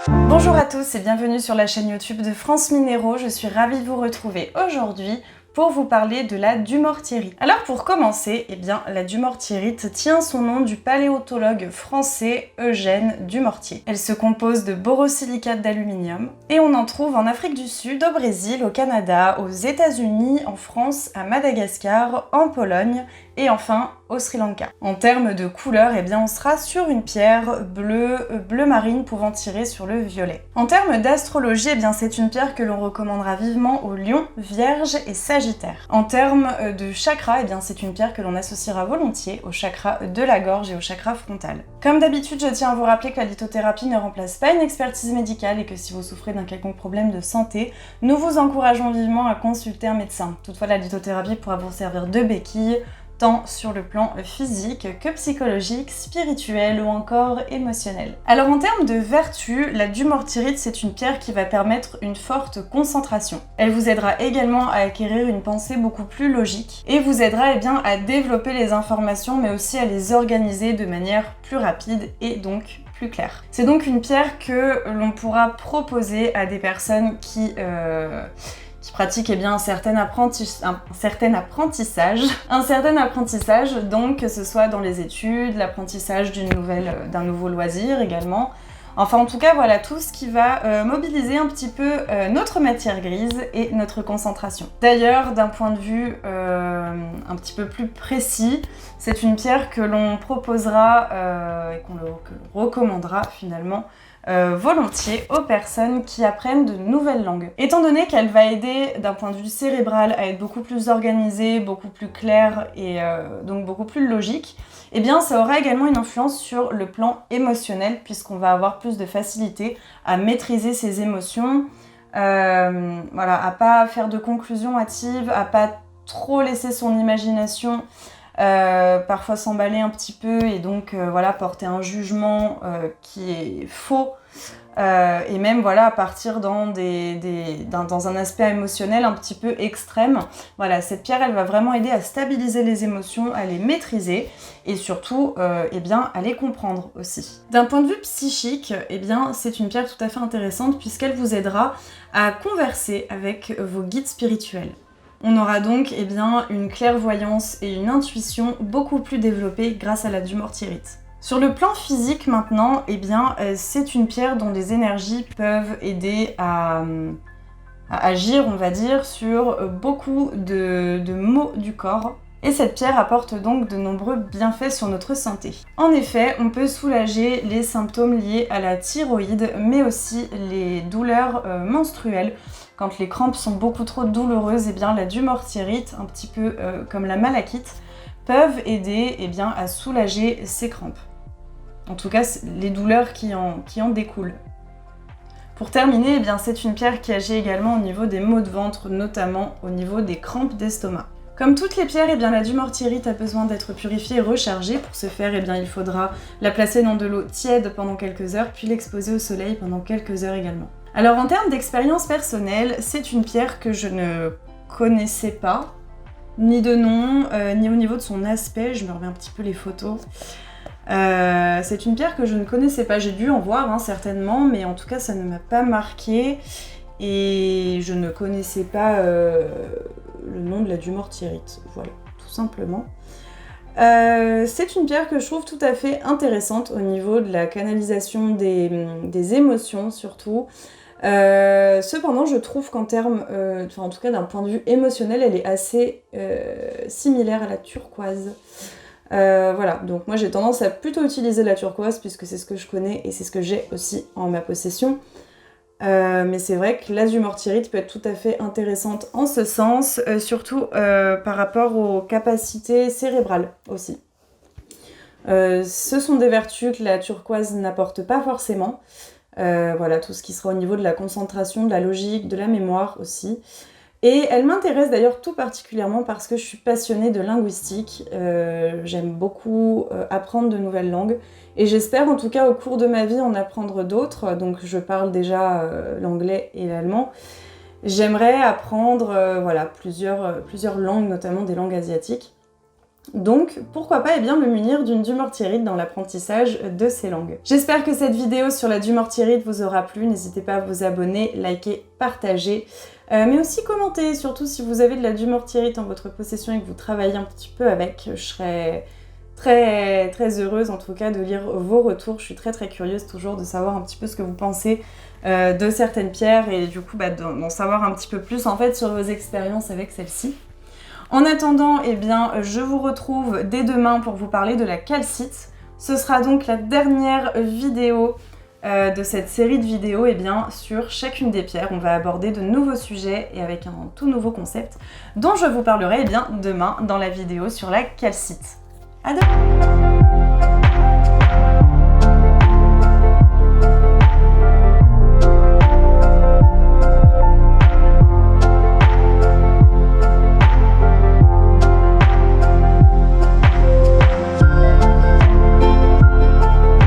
Bonjour à tous et bienvenue sur la chaîne YouTube de France Minéraux. Je suis ravie de vous retrouver aujourd'hui pour vous parler de la dumortierite. Alors pour commencer, la dumortierite tient son nom du paléontologue français Eugène Dumortier. Elle se compose de borosilicate d'aluminium et on en trouve en Afrique du Sud, au Brésil, au Canada, aux États-Unis, en France, à Madagascar, en Pologne et enfin au Sri Lanka. En termes de couleur, on sera sur une pierre bleu marine pouvant tirer sur le violet. En termes d'astrologie, c'est une pierre que l'on recommandera vivement aux lions, vierges et sagittaires. En termes de chakra, c'est une pierre que l'on associera volontiers au chakra de la gorge et au chakra frontal. Comme d'habitude, je tiens à vous rappeler que la lithothérapie ne remplace pas une expertise médicale et que si vous souffrez d'un quelconque problème de santé, nous vous encourageons vivement à consulter un médecin. Toutefois, la lithothérapie pourra vous servir de béquille, tant sur le plan physique que psychologique, spirituel ou encore émotionnel. Alors en termes de vertu, la dumortierite c'est une pierre qui va permettre une forte concentration. Elle vous aidera également à acquérir une pensée beaucoup plus logique et vous aidera à développer les informations mais aussi à les organiser de manière plus rapide et donc plus claire. C'est donc une pierre que l'on pourra proposer à des personnes qui pratiquent un certain apprentissage, donc que ce soit dans les études, l'apprentissage d'un nouveau loisir également. Enfin en tout cas voilà tout ce qui va mobiliser un petit peu notre matière grise et notre concentration. D'ailleurs d'un point de vue un petit peu plus précis, c'est une pierre que l'on proposera et que l'on recommandera finalement volontiers aux personnes qui apprennent de nouvelles langues. Étant donné qu'elle va aider d'un point de vue cérébral à être beaucoup plus organisée, beaucoup plus claire et donc beaucoup plus logique, ça aura également une influence sur le plan émotionnel puisqu'on va avoir plus de facilité à maîtriser ses émotions, à pas faire de conclusions hâtives, à pas trop laisser son imagination parfois s'emballer un petit peu et donc porter un jugement qui est faux et même partir dans un aspect émotionnel un petit peu extrême. Cette pierre elle va vraiment aider à stabiliser les émotions, à les maîtriser et surtout à les comprendre aussi. D'un point de vue psychique, c'est une pierre tout à fait intéressante puisqu'elle vous aidera à converser avec vos guides spirituels. On aura donc une clairvoyance et une intuition beaucoup plus développées grâce à la dumortierite. Sur le plan physique maintenant, c'est une pierre dont les énergies peuvent aider à agir, on va dire, sur beaucoup de maux du corps. Et cette pierre apporte donc de nombreux bienfaits sur notre santé. En effet, on peut soulager les symptômes liés à la thyroïde, mais aussi les douleurs menstruelles. Quand les crampes sont beaucoup trop douloureuses, la dumortierite, un petit peu comme la malachite, peuvent aider à soulager ces crampes. En tout cas, les douleurs qui en découlent. Pour terminer, c'est une pierre qui agit également au niveau des maux de ventre, notamment au niveau des crampes d'estomac. Comme toutes les pierres, la dumortierite a besoin d'être purifiée et rechargée. Pour ce faire, il faudra la placer dans de l'eau tiède pendant quelques heures, puis l'exposer au soleil pendant quelques heures également. Alors en termes d'expérience personnelle, c'est une pierre que je ne connaissais pas, ni de nom, ni au niveau de son aspect. Je me remets un petit peu les photos. C'est une pierre que je ne connaissais pas. J'ai dû en voir certainement, mais en tout cas ça ne m'a pas marqué. Et je ne connaissais pas le nom de la dumortierite, voilà, tout simplement. C'est une pierre que je trouve tout à fait intéressante au niveau de la canalisation des émotions surtout. Cependant, je trouve qu'en termes, en tout cas d'un point de vue émotionnel, elle est assez similaire à la turquoise. Donc moi j'ai tendance à plutôt utiliser la turquoise puisque c'est ce que je connais et c'est ce que j'ai aussi en ma possession. Mais c'est vrai que la dumortierite peut être tout à fait intéressante en ce sens, surtout par rapport aux capacités cérébrales aussi. Ce sont des vertus que la turquoise n'apporte pas forcément. Tout ce qui sera au niveau de la concentration, de la logique, de la mémoire aussi. Et elle m'intéresse d'ailleurs tout particulièrement parce que je suis passionnée de linguistique. J'aime beaucoup apprendre de nouvelles langues. Et j'espère en tout cas au cours de ma vie en apprendre d'autres. Donc je parle déjà l'anglais et l'allemand. J'aimerais apprendre plusieurs langues, notamment des langues asiatiques. Donc, pourquoi pas me munir d'une dumortierite dans l'apprentissage de ces langues. J'espère que cette vidéo sur la dumortierite vous aura plu. N'hésitez pas à vous abonner, liker, partager, mais aussi commenter, surtout si vous avez de la dumortierite en votre possession et que vous travaillez un petit peu avec. Je serais très heureuse en tout cas de lire vos retours. Je suis très curieuse toujours de savoir un petit peu ce que vous pensez de certaines pierres et du coup d'en savoir un petit peu plus en fait sur vos expériences avec celles-ci. En attendant, je vous retrouve dès demain pour vous parler de la calcite. Ce sera donc la dernière vidéo de cette série de vidéos sur chacune des pierres. On va aborder de nouveaux sujets et avec un tout nouveau concept dont je vous parlerai demain dans la vidéo sur la calcite. À demain!